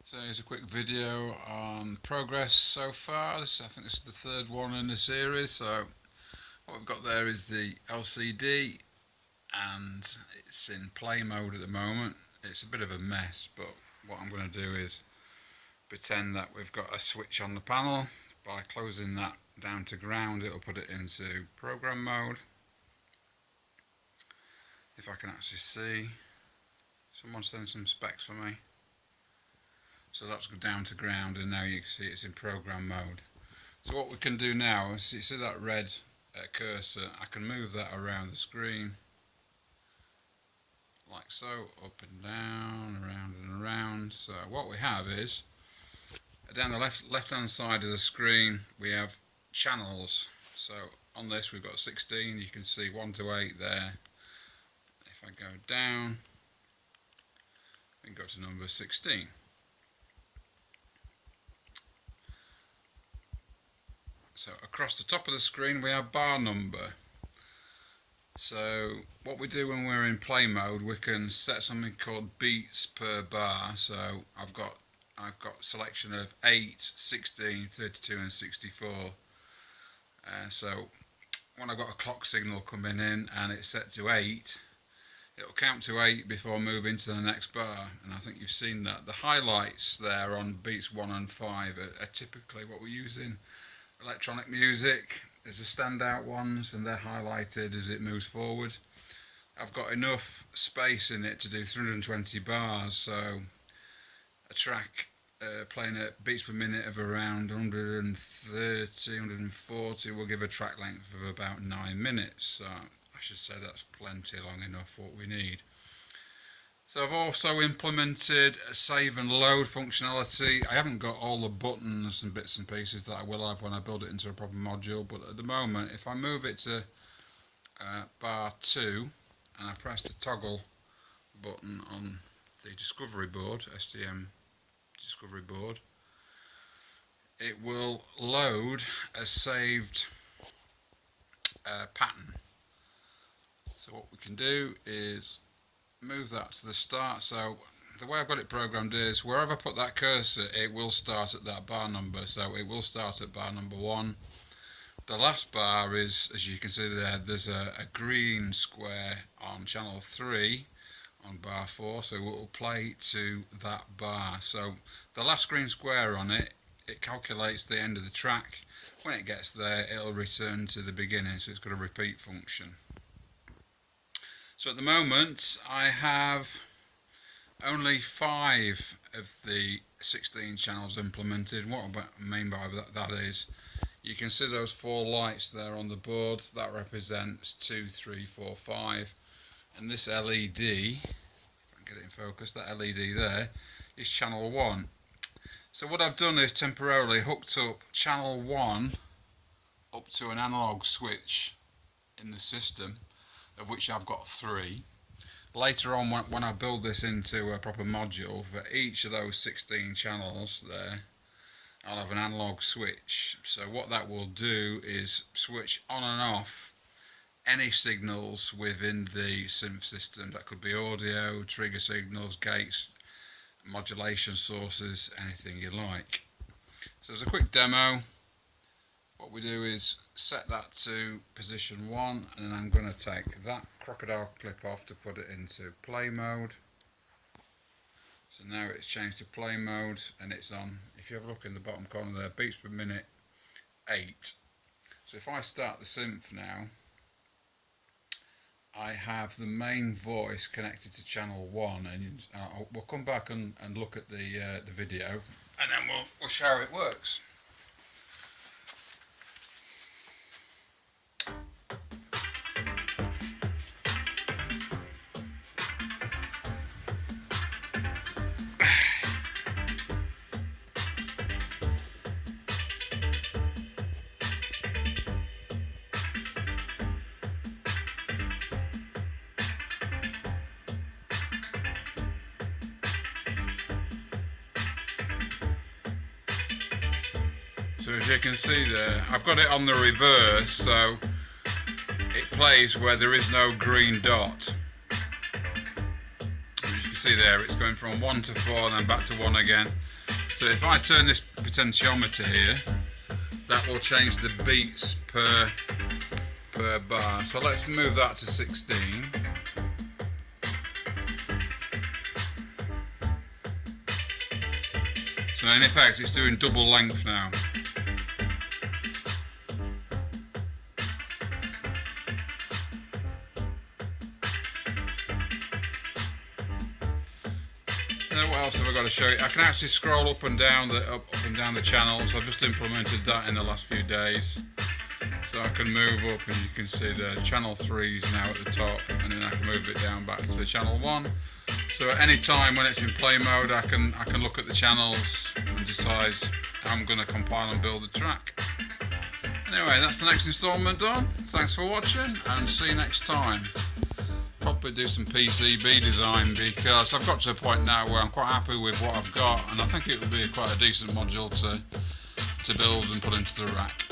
So here's a quick video on progress so far. I think this is the third one in the series. So what we've got there is the LCD and it's in play mode at the moment. It's a bit of a mess, but what I'm going to do is pretend that we've got a switch on the panel. By closing that down to ground, it'll put it into program mode. If I can actually see, someone send some specs for me. So that's down to ground, and now you can see it's in program mode. So what we can do now is, you see that red cursor, I can move that around the screen like so, up and down, around and around. So what we have is, down the left hand side of the screen we have channels. So on this we've got 16, you can see 1 to 8 there. If I go down, we can go to number 16. So across the top of the screen we have bar number. So what we do when we're in play mode, we can set something called beats per bar. So I've got selection of 8, 16, 32 and 64. So when I've got a clock signal coming in and it's set to 8, it'll count to 8 before moving to the next bar, and I think you've seen that. The highlights there on beats 1 and 5 are typically what we use in electronic music. There's the standout ones and they're highlighted as it moves forward. I've got enough space in it to do 320 bars, so a track playing at beats per minute of around 130, 140 will give a track length of about 9 minutes. So I should say that's plenty long enough for what we need. So I've also implemented a save and load functionality. I haven't got all the buttons and bits and pieces that I will have when I build it into a proper module, but at the moment if I move it to bar 2 and I press the toggle button on the discovery board, STM discovery board, it will load a saved pattern. So what we can do is move that to the start. So the way I've got it programmed is, wherever I put that cursor it will start at that bar number. So it will start at bar number 1. The last bar is, as you can see there, there's a green square on channel 3 on bar 4, so it will play to that bar. So the last green square on it, it calculates the end of the track. When it gets there it'll return to the beginning, so it's got a repeat function. So at the moment I have only 5 of the 16 channels implemented. What I mean by that is, you can see those 4 lights there on the board. That represents 2, 3, 4, 5. And this LED, if I can get it in focus, that LED there is channel 1. So what I've done is temporarily hooked up channel 1 up to an analog switch in the system, of which I've got 3. Later on, when I build this into a proper module, for each of those 16 channels there, I'll have an analog switch. So what that will do is switch on and off any signals within the synth system. That could be audio, trigger signals, gates, modulation sources, anything you like. So as a quick demo, what we do is set that to position 1, and then I'm going to take that crocodile clip off to put it into play mode. So now it's changed to play mode and it's on, if you have a look in the bottom corner there, beats per minute 8. So if I start the synth now, I have the main voice connected to channel 1, and we'll come back and look at the video, and then we'll show how it works. So as you can see there, I've got it on the reverse, so it plays where there is no green dot. As you can see there, it's going from 1 to 4 and then back to 1 again. So if I turn this potentiometer here, that will change the beats per bar. So let's move that to 16. So in effect it's doing double length now. What else have I got to show you? I can actually scroll up and down the channels. I've just implemented that in the last few days. So I can move up, and you can see the channel 3 is now at the top, and then I can move it down back to channel 1. So at any time when it's in play mode, I can look at the channels and decide how I'm going to compile and build the track. Anyway, that's the next instalment done. Thanks for watching, and see you next time. Probably do some PCB design, because I've got to a point now where I'm quite happy with what I've got, and I think it will be quite a decent module to build and put into the rack.